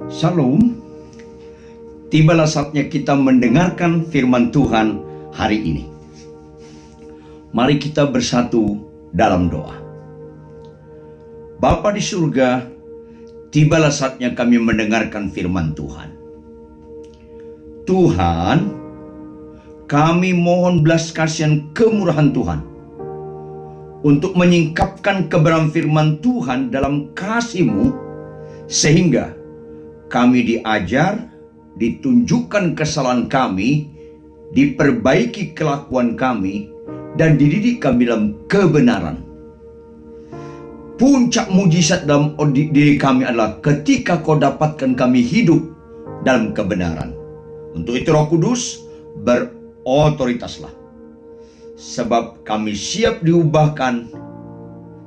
Shalom. Tibalah saatnya kita mendengarkan firman Tuhan hari ini. Mari kita bersatu dalam doa. Bapa di surga, tibalah saatnya kami mendengarkan firman Tuhan. Tuhan, kami mohon belas kasihan kemurahan Tuhan untuk menyingkapkan kebenaran firman Tuhan dalam kasih-Mu, sehingga kami diajar, ditunjukkan kesalahan kami, diperbaiki kelakuan kami, dan dididik kami dalam kebenaran. Puncak mujizat dalam diri kami adalah ketika Kau dapatkan kami hidup dalam kebenaran. Untuk itu Roh Kudus, berotoritaslah. Sebab kami siap diubahkan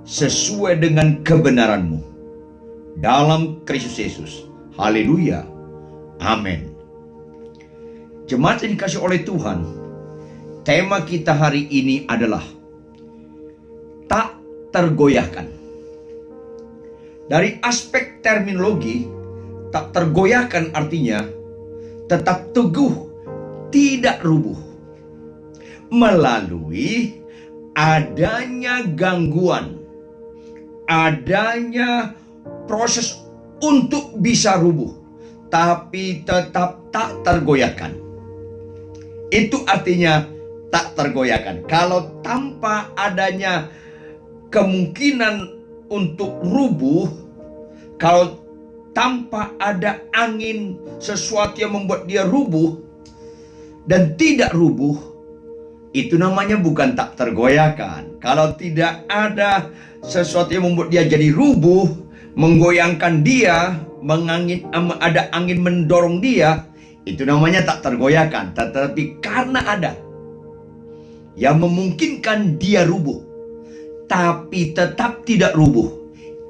sesuai dengan kebenaran-Mu. Dalam Kristus Yesus. Haleluya. Amin. Jemaat yang dikasih oleh Tuhan, tema kita hari ini adalah tak tergoyahkan. Dari aspek terminologi, tak tergoyahkan artinya tetap teguh, tidak rubuh. Melalui adanya gangguan, adanya proses untuk bisa rubuh, tapi tetap tak tergoyahkan. Itu artinya tak tergoyahkan. Kalau tanpa adanya kemungkinan untuk rubuh, kalau tanpa ada angin sesuatu yang membuat dia rubuh dan tidak rubuh, itu namanya bukan tak tergoyahkan. Kalau tidak ada sesuatu yang membuat dia jadi rubuh, menggoyangkan dia, ada angin mendorong dia, itu namanya tak tergoyahkan. Tetapi karena ada yang memungkinkan dia rubuh, tapi tetap tidak rubuh,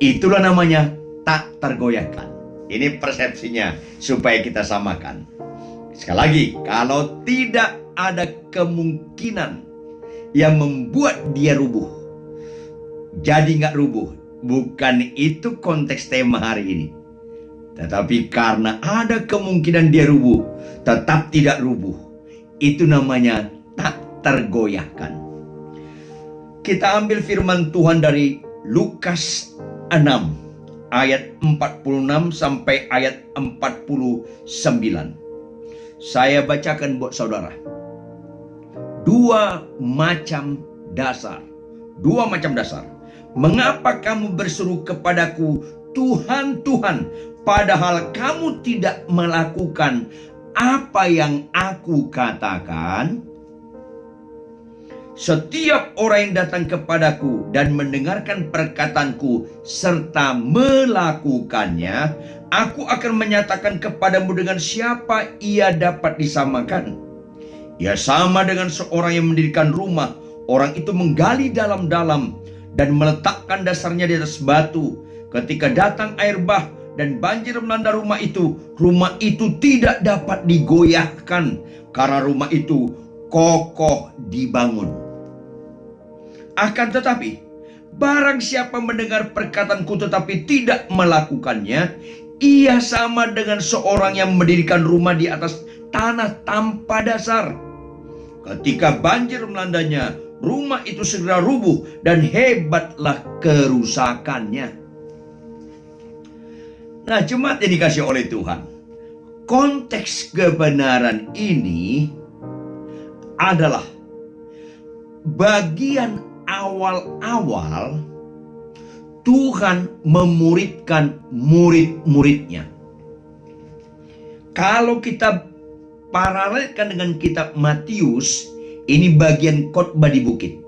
itulah namanya tak tergoyahkan. Ini persepsinya supaya kita samakan. Sekali lagi, kalau tidak ada kemungkinan yang membuat dia rubuh, jadi nggak rubuh. Bukan itu konteks tema hari ini. Tetapi karena ada kemungkinan dia rubuh, tetap tidak rubuh, itu namanya tak tergoyahkan. Kita ambil firman Tuhan dari Lukas 6 ayat 46 sampai ayat 49. Saya bacakan buat saudara. Dua macam dasar. Mengapa kamu berseru kepadaku, Tuhan, Tuhan, padahal kamu tidak melakukan apa yang aku katakan? Setiap orang yang datang kepadaku dan mendengarkan perkataanku serta melakukannya, aku akan menyatakan kepadamu dengan siapa ia dapat disamakan. Ia sama dengan seorang yang mendirikan rumah. Orang itu menggali dalam-dalam dan meletakkan dasarnya di atas batu. Ketika datang air bah dan banjir melanda rumah itu tidak dapat digoyahkan karena rumah itu kokoh dibangun. Akan tetapi, barang siapa mendengar perkataanku tetapi tidak melakukannya, ia sama dengan seorang yang mendirikan rumah di atas tanah tanpa dasar. Ketika banjir melandanya, rumah itu segera rubuh dan hebatlah kerusakannya. Nah, jemaat yang dikasih oleh Tuhan, konteks kebenaran ini adalah bagian awal-awal Tuhan memuridkan murid-muridnya. Kalau kita paralelkan dengan kitab Matius, ini bagian khotbah di bukit.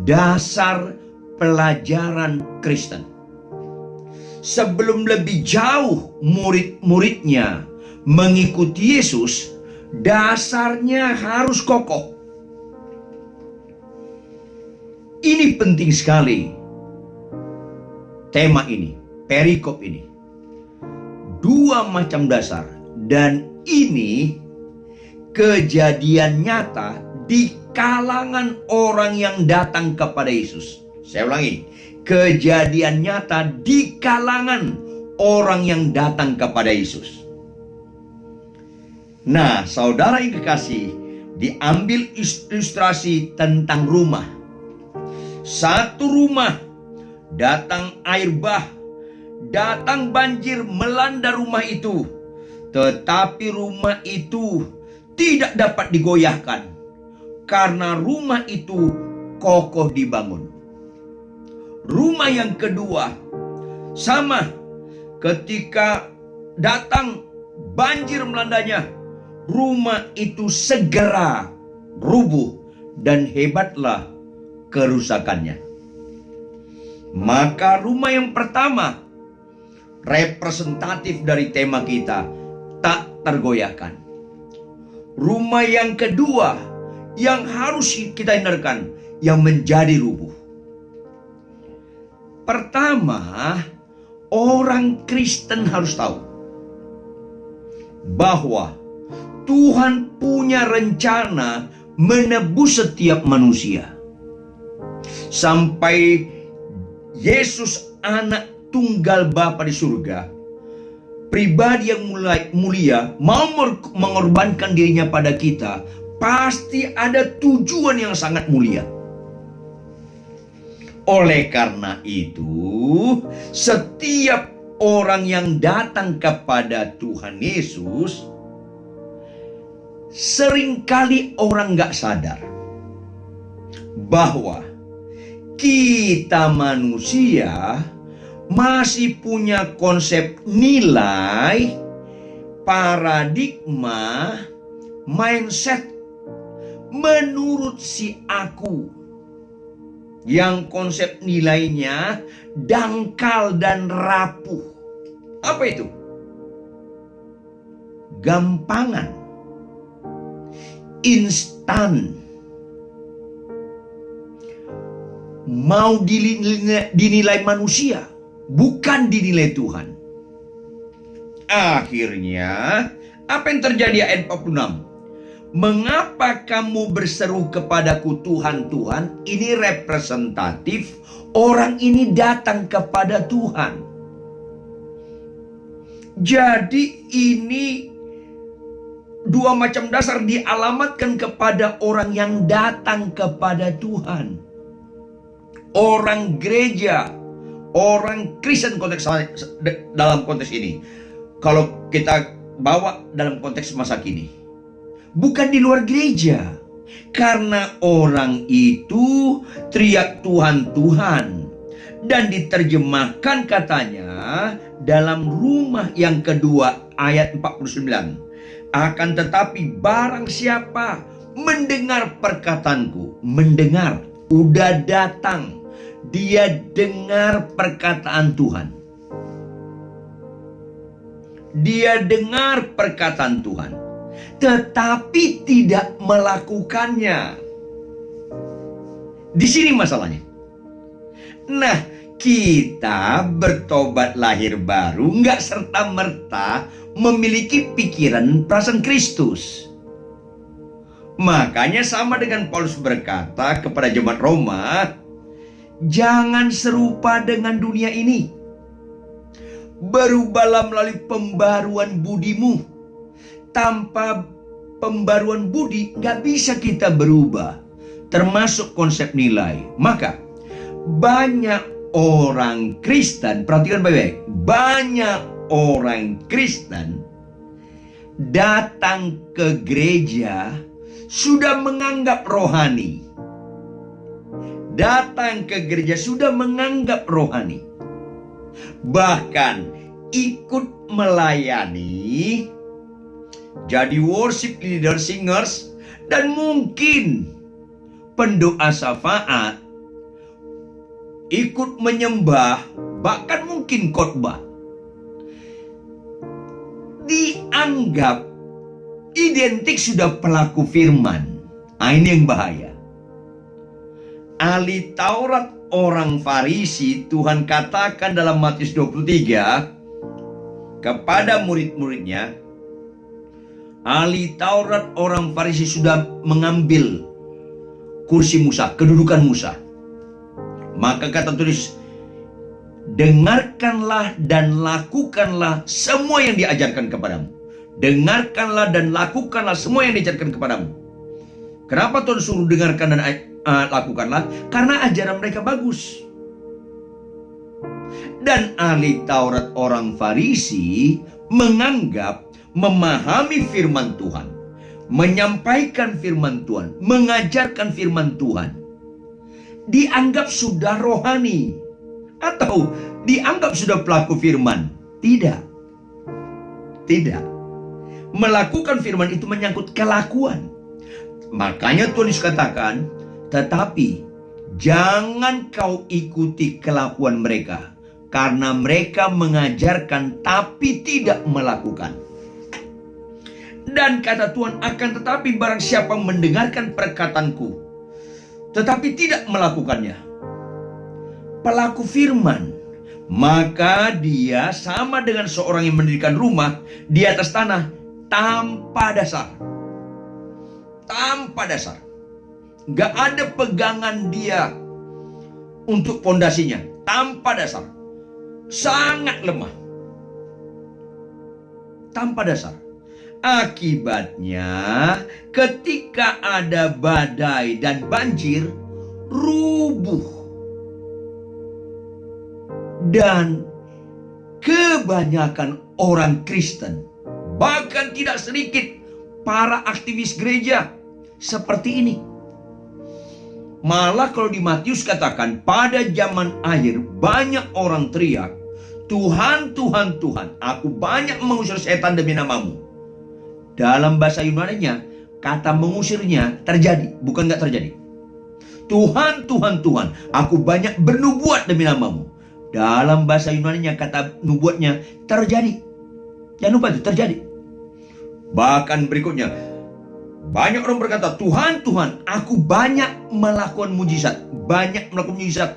Dasar pelajaran Kristen. Sebelum lebih jauh murid-muridnya mengikuti Yesus, dasarnya harus kokoh. Ini penting sekali. Tema ini, perikop ini. Dua macam dasar. Dan ini kejadian nyata di kalangan orang yang datang kepada Yesus. Saya ulangi, kejadian nyata di kalangan orang yang datang kepada Yesus. Nah, saudara yang kekasih, diambil ilustrasi tentang rumah. Satu rumah, datang air bah, datang banjir melanda rumah itu. Tetapi rumah itu tidak dapat digoyahkan, karena rumah itu kokoh dibangun. Rumah yang kedua, sama, ketika datang banjir melandanya, rumah itu segera rubuh dan hebatlah kerusakannya. Maka rumah yang pertama, representatif dari tema kita, tak tergoyahkan. Rumah yang kedua yang harus kita hindarkan, yang menjadi rubuh. Pertama, orang Kristen harus tahu bahwa Tuhan punya rencana menebus setiap manusia. Sampai Yesus anak tunggal Bapa di surga, pribadi yang mulia, mau mengorbankan dirinya pada kita, pasti ada tujuan yang sangat mulia. Oleh karena itu, setiap orang yang datang kepada Tuhan Yesus, seringkali orang gak sadar bahwa kita manusia masih punya konsep nilai, paradigma, mindset menurut si aku, yang konsep nilainya dangkal dan rapuh. Apa itu? Gampangan, instan, mau dinilai manusia, bukan dinilai Tuhan. Akhirnya, apa yang terjadi ayat 46? Mengapa kamu berseru kepadaku Tuhan, Tuhan? Ini representatif, orang ini datang kepada Tuhan. Jadi ini dua macam dasar dialamatkan kepada orang yang datang kepada Tuhan. Orang gereja, orang Kristen dalam konteks ini. Kalau kita bawa dalam konteks masa kini, bukan di luar gereja. Karena orang itu teriak Tuhan, Tuhan. Dan diterjemahkan katanya dalam rumah yang kedua ayat 49. Akan tetapi barang siapa mendengar perkataanku, mendengar, udah datang, dia dengar perkataan Tuhan. Dia dengar perkataan Tuhan, tetapi tidak melakukannya. Di sini masalahnya. Nah, kita bertobat lahir baru nggak serta-merta memiliki pikiran perasaan Kristus. Makanya sama dengan Paulus berkata kepada jemaat Roma, jangan serupa dengan dunia ini. Berubahlah melalui pembaruan budimu. Tanpa pembaruan budi gak bisa kita berubah, termasuk konsep nilai. Maka banyak orang Kristen, perhatikan baik-baik, banyak orang Kristen datang ke gereja sudah menganggap rohani. Datang ke gereja sudah menganggap rohani. Bahkan ikut melayani, jadi worship leader, singers, dan mungkin pendoa syafaat, ikut menyembah, bahkan mungkin khotbah. Dianggap identik sudah pelaku firman. Ini yang bahaya. Ahli Taurat orang Farisi, Tuhan katakan dalam Matius 23 kepada murid-muridnya, ahli Taurat orang Farisi sudah mengambil kursi Musa, kedudukan Musa. Maka kata tulis dengarkanlah dan lakukanlah semua yang diajarkan kepadamu. Dengarkanlah dan lakukanlah semua yang diajarkan kepadamu. Kenapa Tuhan suruh dengarkan dan lakukanlah? Karena ajaran mereka bagus. Dan ahli Taurat orang Farisi menganggap memahami firman Tuhan, menyampaikan firman Tuhan, mengajarkan firman Tuhan, dianggap sudah rohani atau dianggap sudah pelaku firman. Tidak. Melakukan firman itu menyangkut kelakuan. Makanya Tuhan Yesus katakan, tetapi jangan kau ikuti kelakuan mereka, karena mereka mengajarkan tapi tidak melakukan. Dan kata Tuhan, akan tetapi barang siapa mendengarkan perkataanku tetapi tidak melakukannya, pelaku firman, maka dia sama dengan seorang yang mendirikan rumah di atas tanah tanpa dasar. Tanpa dasar. Gak ada pegangan dia untuk pondasinya. Tanpa dasar. Sangat lemah. Tanpa dasar. Akibatnya ketika ada badai dan banjir, rubuh. Dan kebanyakan orang Kristen, bahkan tidak sedikit para aktivis gereja seperti ini. Malah kalau di Matius katakan, pada zaman akhir banyak orang teriak, Tuhan, Tuhan, Tuhan, aku banyak mengusir setan demi namamu. Dalam bahasa Yunaninya, kata mengusirnya terjadi, bukan gak terjadi. Tuhan, Tuhan, Tuhan, aku banyak bernubuat demi namamu. Dalam bahasa Yunaninya, kata nubuatnya terjadi. Jangan lupa itu terjadi. Bahkan berikutnya, banyak orang berkata, Tuhan, Tuhan, aku banyak melakukan mujizat. Banyak melakukan mujizat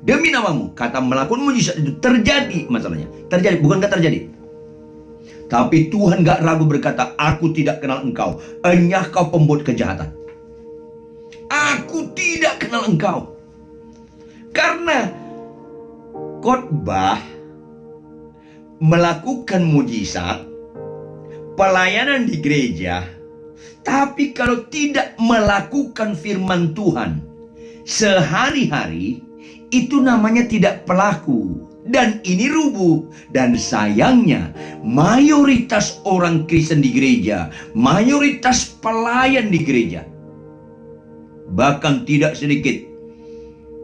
demi namamu. Kata melakukan mujizat itu terjadi masalahnya. Terjadi, bukan gak terjadi. Tapi Tuhan gak ragu berkata, aku tidak kenal engkau. Enyah kau pembuat kejahatan. Aku tidak kenal engkau. Karena khotbah, melakukan mujizat, pelayanan di gereja, tapi kalau tidak melakukan firman Tuhan sehari-hari, itu namanya tidak pelaku. Dan ini rubuh. Dan sayangnya, mayoritas orang Kristen di gereja, mayoritas pelayan di gereja, bahkan tidak sedikit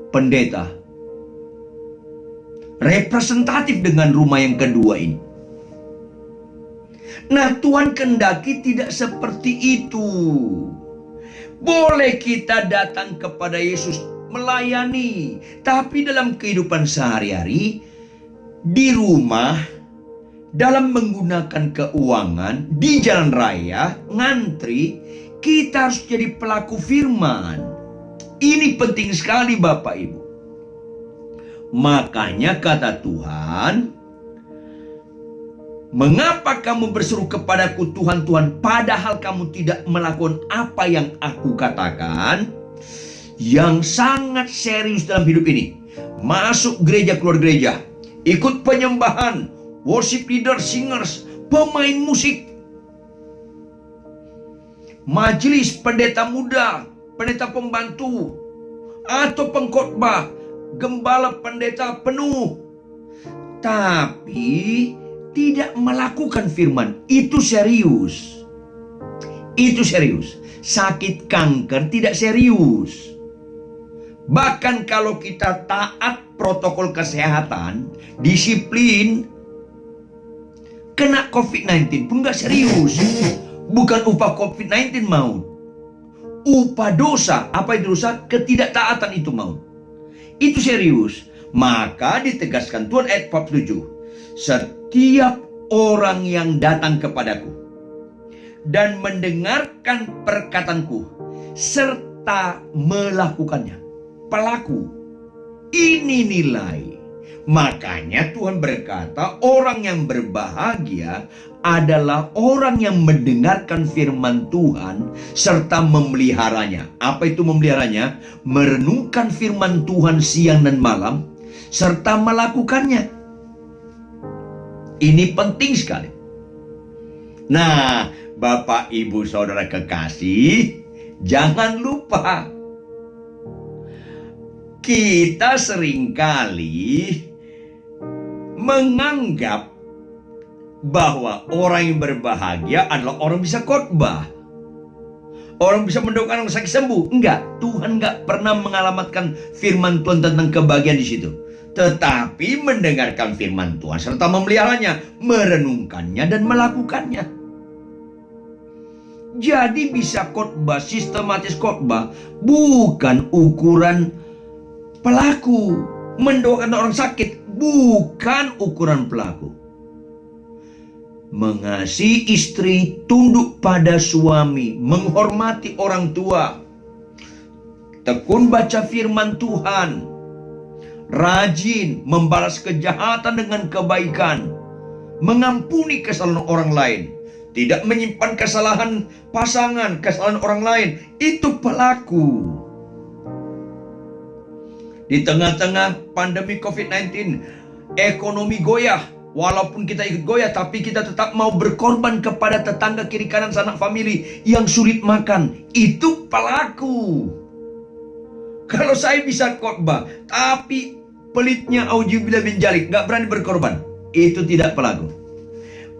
pendeta, representatif dengan rumah yang kedua ini. Nah, Tuhan kehendaki tidak seperti itu. Boleh kita datang kepada Yesus melayani, tapi dalam kehidupan sehari-hari, di rumah, dalam menggunakan keuangan, di jalan raya, ngantri, kita harus jadi pelaku firman. Ini penting sekali Bapak Ibu. Makanya kata Tuhan, mengapa kamu berseru kepadaku Tuhan, Tuhan, padahal kamu tidak melakukan apa yang aku katakan? Yang sangat serius dalam hidup ini, masuk gereja, keluar gereja, ikut penyembahan, worship leader, singers, pemain musik, majelis, pendeta muda, pendeta pembantu, atau pengkhotbah, gembala, pendeta penuh, tapi tidak melakukan firman. Itu serius. Itu serius. Sakit kanker tidak serius. Bahkan kalau kita taat protokol kesehatan, disiplin, kena COVID-19 pun gak serius. Bukan upah COVID-19 maut. Upah dosa. Apa itu dosa? Ketidaktaatan itu maut. Itu serius. Maka ditegaskan Tuhan ayat 47. Setiap orang yang datang kepadaku dan mendengarkan perkataanku serta melakukannya, pelaku, ini nilai. Makanya Tuhan berkata, orang yang berbahagia adalah orang yang mendengarkan firman Tuhan serta memeliharanya. Apa itu memeliharanya? Merenungkan firman Tuhan siang dan malam, serta melakukannya. Ini penting sekali. Nah, Bapak, Ibu, Saudara kekasih, jangan lupa, kita seringkali menganggap bahwa orang yang berbahagia adalah orang bisa khotbah, orang bisa mendoakan orang sakit sembuh. Enggak, Tuhan enggak pernah mengalamatkan firman Tuhan tentang kebahagiaan di situ. Tetapi mendengarkan firman Tuhan serta memeliharanya, merenungkannya dan melakukannya. Jadi bisa khotbah, sistematis khotbah bukan ukuran pelaku. Mendoakan orang sakit bukan ukuran pelaku. Mengasihi istri, tunduk pada suami, menghormati orang tua, tekun baca firman Tuhan, rajin membalas kejahatan dengan kebaikan, mengampuni kesalahan orang lain, tidak menyimpan kesalahan pasangan, kesalahan orang lain. Itu pelaku. Di tengah-tengah pandemi COVID-19, ekonomi goyah. Walaupun kita ikut goyah, tapi kita tetap mau berkorban kepada tetangga kiri kanan sanak famili yang sulit makan. Itu pelaku. Kalau saya bisa khotbah, tapi pelitnya auzubillah min dzalik, gak berani berkorban, itu tidak pelaku.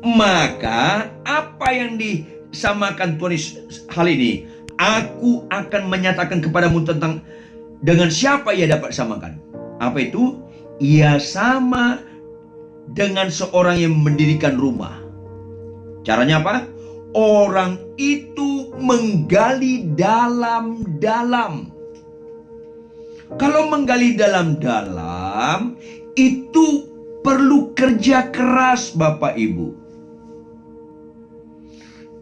Maka apa yang disamakan Tuhan hal ini? Aku akan menyatakan kepadamu tentang dengan siapa ia dapat samakan. Apa itu? Ia sama dengan seorang yang mendirikan rumah. Caranya apa? Orang itu menggali dalam-dalam. Kalau menggali dalam-dalam, itu perlu kerja keras, Bapak Ibu.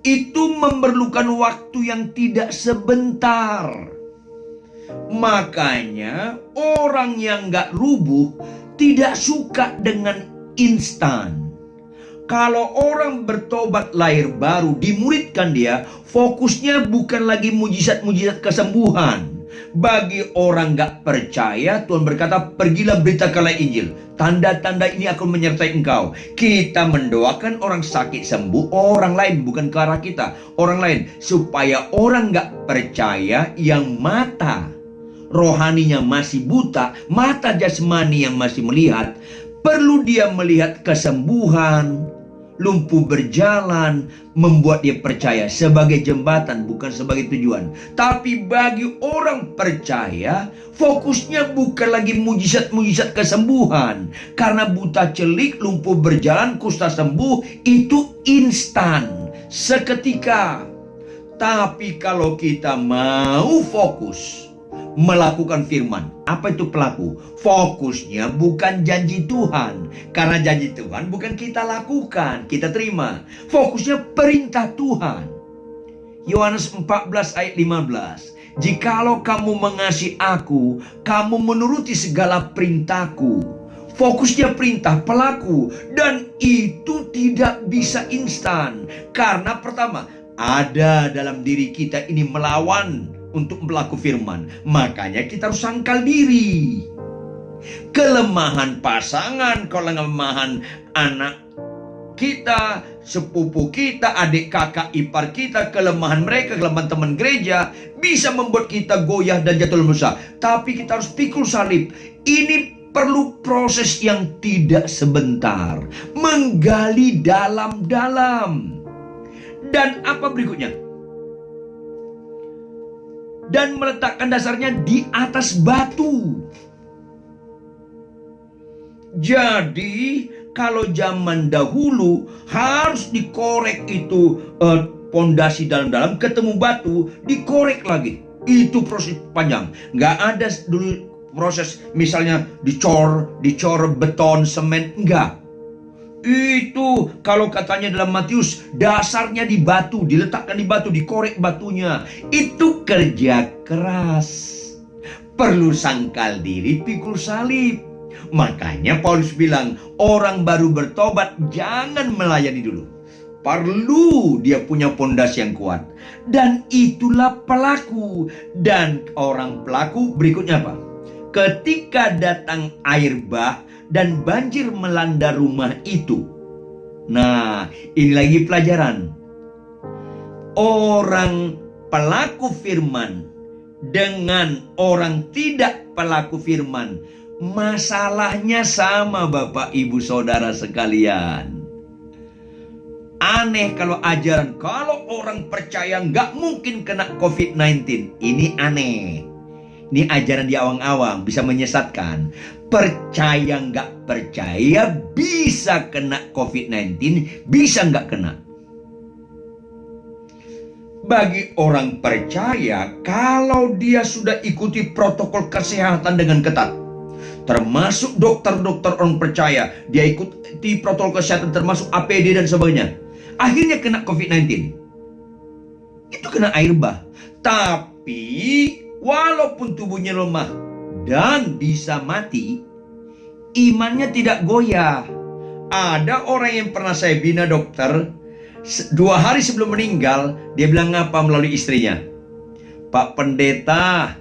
Itu memerlukan waktu yang tidak sebentar. Makanya orang yang gak rubuh tidak suka dengan instan. Kalau orang bertobat lahir baru, dimuridkan dia, fokusnya bukan lagi mujizat-mujizat kesembuhan. Bagi orang gak percaya, Tuhan berkata, pergilah beritakanlah Injil. Tanda-tanda ini akan menyertai engkau. Kita mendoakan orang sakit sembuh, orang lain, bukan ke arah kita, orang lain. Supaya orang gak percaya yang mata rohaninya masih buta, mata jasmani yang masih melihat, perlu dia melihat kesembuhan, lumpuh berjalan, membuat dia percaya sebagai jembatan, bukan sebagai tujuan. Tapi bagi orang percaya, fokusnya bukan lagi mujizat-mujizat kesembuhan. Karena buta celik, lumpuh berjalan, kusta sembuh, itu instan, seketika. Tapi kalau kita mau fokus melakukan firman, apa itu pelaku? Fokusnya bukan janji Tuhan, karena janji Tuhan bukan kita lakukan, kita terima. Fokusnya perintah Tuhan. Yohanes 14 ayat 15. Jikalau kamu mengasihi aku, kamu menuruti segala perintahku. Fokusnya perintah, pelaku. Dan itu tidak bisa instan. Karena pertama, ada dalam diri kita ini melawan untuk berlaku firman. Makanya kita harus sangkal diri. Kelemahan pasangan, kelemahan anak kita, sepupu kita, adik kakak ipar kita, kelemahan mereka, kelemahan teman gereja, bisa membuat kita goyah dan jatuh dalam dosa. Tapi kita harus pikul salib. Ini perlu proses yang tidak sebentar, menggali dalam-dalam. Dan apa berikutnya? Dan meletakkan dasarnya di atas batu. Jadi kalau zaman dahulu harus dikorek itu pondasi dalam-dalam, ketemu batu, dikorek lagi. Itu proses panjang. Nggak ada dulu proses misalnya dicor beton, semen, enggak. Itu kalau katanya dalam Matius, dasarnya di batu, diletakkan di batu, dikorek batunya. Itu kerja keras, perlu sangkal diri, pikul salib. Makanya Paulus bilang, orang baru bertobat jangan melayani dulu, perlu dia punya pondasi yang kuat. Dan itulah pelaku. Dan orang pelaku berikutnya apa? ketika datang air bah dan banjir melanda rumah itu. Nah, ini lagi pelajaran. Orang pelaku firman dengan orang tidak pelaku firman, masalahnya sama, Bapak Ibu Saudara sekalian. Aneh kalau orang percaya nggak mungkin kena COVID-19. Ini aneh. Ini ajaran di awang-awang, bisa menyesatkan. Percaya nggak percaya bisa kena COVID-19, bisa nggak kena. Bagi orang percaya, kalau dia sudah ikuti protokol kesehatan dengan ketat, termasuk dokter-dokter orang percaya, dia ikuti protokol kesehatan termasuk APD dan sebagainya, akhirnya kena COVID-19. Itu kena air bah. Tapi walaupun tubuhnya lemah dan bisa mati, imannya tidak goyah. Ada orang yang pernah saya bina, dokter, 2 hari sebelum meninggal, dia bilang apa melalui istrinya? Pak Pendeta,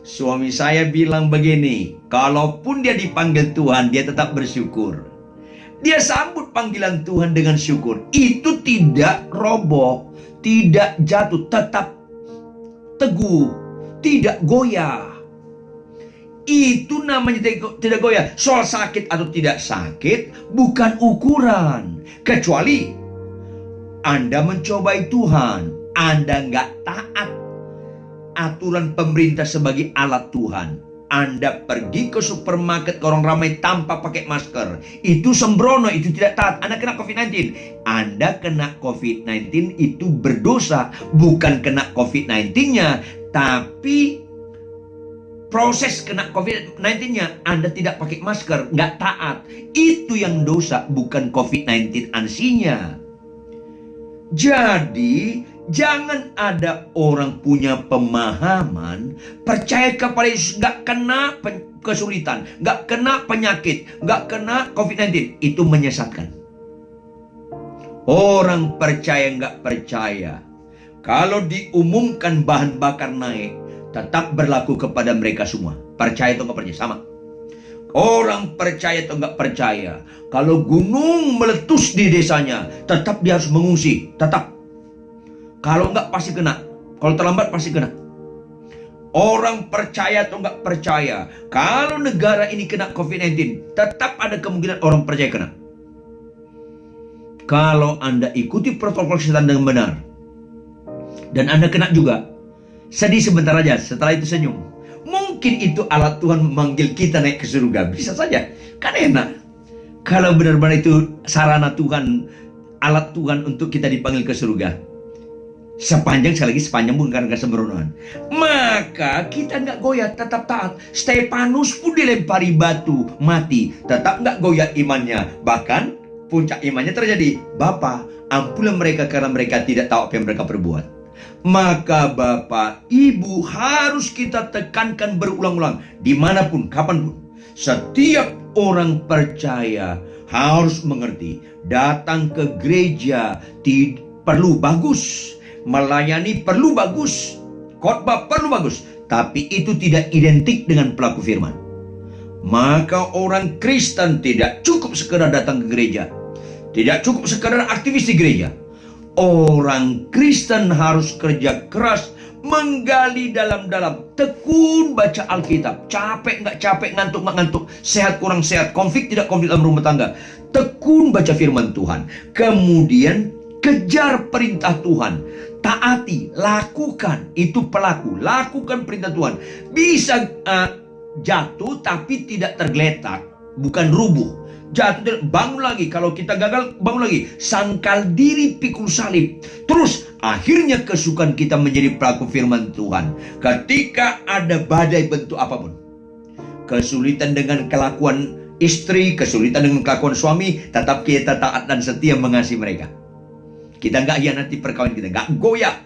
suami saya bilang begini, kalaupun dia dipanggil Tuhan, dia tetap bersyukur. Dia sambut panggilan Tuhan dengan syukur. Itu tidak roboh, tidak jatuh, tetap teguh, tidak goyah. Itu namanya tidak goyah. Soal sakit atau tidak sakit bukan ukuran. Kecuali Anda mencobai Tuhan, Anda nggak taat aturan pemerintah sebagai alat Tuhan. Anda pergi ke supermarket, ke orang ramai tanpa pakai masker. Itu sembrono, itu tidak taat. Anda kena COVID-19. Anda kena COVID-19 itu berdosa. Bukan kena COVID-19-nya, tapi proses kena COVID-19-nya. Anda tidak pakai masker, nggak taat. Itu yang dosa, bukan COVID-19 ansinya. Jadi, jangan ada orang punya pemahaman percaya kepada Yesus nggak kena kesulitan, nggak kena penyakit, nggak kena COVID-19. Itu menyesatkan. Orang percaya nggak percaya, kalau diumumkan bahan bakar naik, tetap berlaku kepada mereka semua. Percaya atau nggak percaya, sama. Orang percaya atau nggak percaya, kalau gunung meletus di desanya, tetap dia harus mengungsi, tetap. Kalau nggak pasti kena, kalau terlambat pasti kena. Orang percaya atau nggak percaya, kalau negara ini kena COVID-19, tetap ada kemungkinan orang percaya kena. Kalau Anda ikuti protokol kesehatan dengan benar, dan Anda kena juga, sedih sebentar aja, setelah itu senyum. Mungkin itu alat Tuhan memanggil kita naik ke surga. Bisa saja, kan enak. Kalau benar-benar itu sarana Tuhan, alat Tuhan untuk kita dipanggil ke surga. Sekali lagi sepanjang pun karena kesembronoan. Maka kita nggak goyah, tetap taat. Stefanus pun dilempari batu, mati. Tetap nggak goyah imannya. Bahkan puncak imannya terjadi. Bapa, ampunilah mereka karena mereka tidak tahu apa yang mereka perbuat. Maka Bapak, Ibu harus kita tekankan berulang-ulang. Dimanapun, kapanpun. Setiap orang percaya harus mengerti. Datang ke gereja perlu bagus. Melayani perlu bagus. Khotbah perlu bagus. Tapi itu tidak identik dengan pelaku firman. Maka orang Kristen tidak cukup sekedar datang ke gereja. Tidak cukup sekedar aktivis di gereja. Orang Kristen harus kerja keras, menggali dalam-dalam, tekun baca Alkitab. Capek nggak capek, ngantuk nggak ngantuk, sehat kurang sehat, konflik tidak konflik dalam rumah tangga. Tekun baca firman Tuhan. Kemudian kejar perintah Tuhan. Taati, lakukan. Itu pelaku, lakukan perintah Tuhan. Bisa jatuh tapi tidak tergeletak, bukan rubuh. Jatuh, bangun lagi. Kalau kita gagal, bangun lagi. Sangkal diri, pikul salib. Terus akhirnya kesukaan kita menjadi pelaku firman Tuhan. Ketika ada badai bentuk apapun, kesulitan dengan kelakuan istri, kesulitan dengan kelakuan suami, tetap kita taat dan setia mengasihi mereka. Kita nggak hianati perkawinan kita, nggak goyah.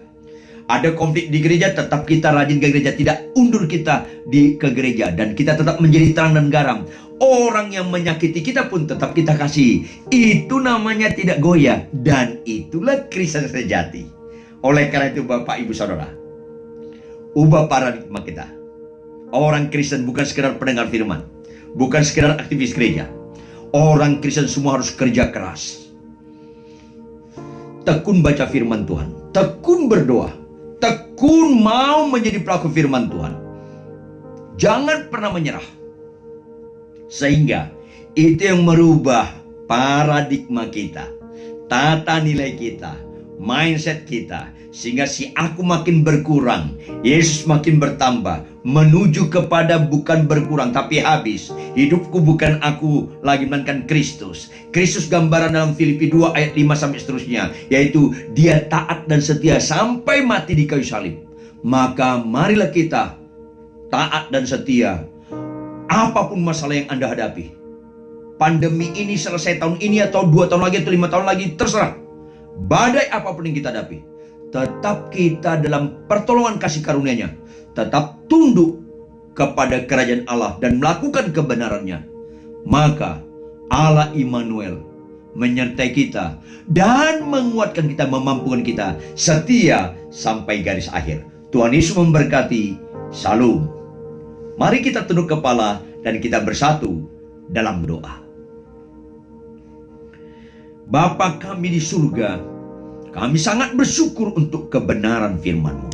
Ada konflik di gereja, tetap kita rajin ke gereja, tidak undur kita ke gereja, dan kita tetap menjadi terang dan garam. Orang yang menyakiti kita pun tetap kita kasih. Itu namanya tidak goyah, dan itulah Kristen sejati. Oleh karena itu Bapak Ibu Saudara, ubah paradigma kita. Orang Kristen bukan sekedar pendengar firman, bukan sekedar aktivis gereja. Orang Kristen semua harus kerja keras. Tekun baca firman Tuhan, tekun berdoa, tekun mau menjadi pelaku firman Tuhan. Jangan pernah menyerah. Sehingga itu yang merubah paradigma kita, tata nilai kita, mindset kita. Sehingga si aku makin berkurang, Yesus makin bertambah, menuju kepada bukan berkurang tapi habis. Hidupku bukan aku lagi, melainkan Kristus. Kristus gambaran dalam Filipi 2 ayat 5 sampai seterusnya, yaitu dia taat dan setia sampai mati di kayu salib. Maka marilah kita taat dan setia apapun masalah yang Anda hadapi. Pandemi ini selesai tahun ini atau 2 tahun lagi atau 5 tahun lagi, terserah. Badai apapun yang kita hadapi, tetap kita dalam pertolongan kasih karunia-Nya, tetap tunduk kepada kerajaan Allah dan melakukan kebenarannya. Maka Allah Immanuel menyertai kita dan menguatkan kita, memampukan kita setia sampai garis akhir. Tuhan Yesus memberkati. Salam. Mari kita tunduk kepala dan kita bersatu dalam doa. Bapa kami di surga, kami sangat bersyukur untuk kebenaran firman-Mu.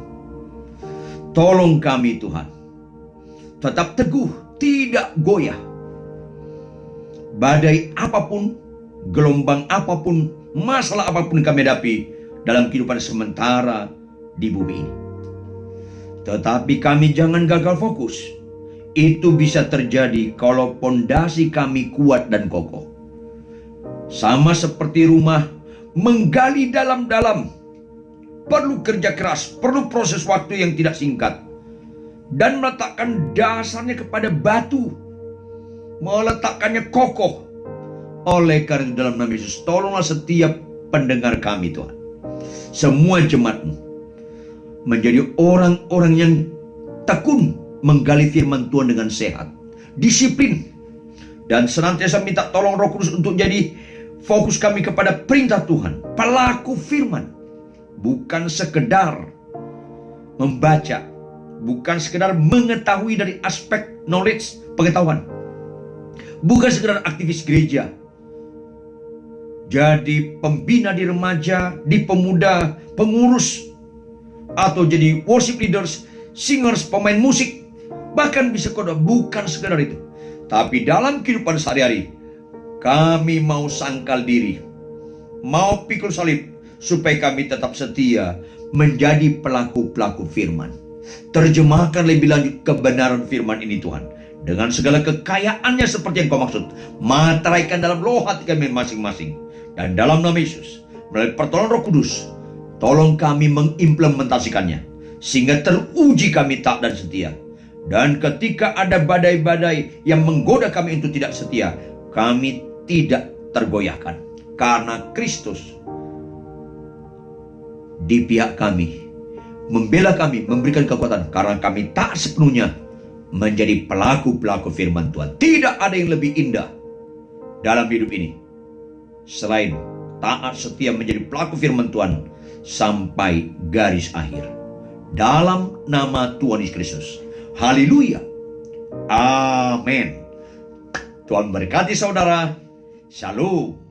Tolong kami Tuhan, tetap teguh, tidak goyah. Badai apapun, gelombang apapun, masalah apapun yang kami hadapi dalam kehidupan sementara di bumi ini. Tetapi kami jangan gagal fokus. Itu bisa terjadi kalau pondasi kami kuat dan kokoh. Sama seperti rumah, menggali dalam-dalam. Perlu kerja keras, perlu proses waktu yang tidak singkat. Dan meletakkan dasarnya kepada batu. Meletakkannya kokoh. Oleh karena itu dalam nama Yesus, tolonglah setiap pendengar kami Tuhan. Semua jemaat-Mu menjadi orang-orang yang tekun menggali firman Tuhan dengan sehat, disiplin, dan senantiasa minta tolong Roh Kudus untuk jadi fokus kami kepada perintah Tuhan, pelaku firman. Bukan sekedar membaca, bukan sekedar mengetahui dari aspek knowledge, pengetahuan, bukan sekedar aktivis gereja, jadi pembina di remaja, di pemuda, pengurus, atau jadi worship leaders, singers, pemain musik, bahkan bisa khotbah. Bukan sekedar itu, tapi dalam kehidupan sehari-hari kami mau sangkal diri, mau pikul salib, supaya kami tetap setia menjadi pelaku-pelaku firman. Terjemahkan lebih lanjut kebenaran firman ini Tuhan, dengan segala kekayaannya seperti yang Kau maksud. Materaikan dalam loh hati kami masing-masing. Dan dalam nama Yesus, melalui pertolongan Roh Kudus, tolong kami mengimplementasikannya, sehingga teruji kami taat dan setia. Dan ketika ada badai-badai yang menggoda kami untuk tidak setia, kami tidak tergoyahkan. Karena Kristus di pihak kami, membela kami, memberikan kekuatan. Karena kami tak sepenuhnya menjadi pelaku-pelaku firman Tuhan. Tidak ada yang lebih indah dalam hidup ini selain taat setia menjadi pelaku firman Tuhan sampai garis akhir. Dalam nama Tuhan Yesus Kristus. Haleluya. Amin. Tuhan berkati saudara. Shalom.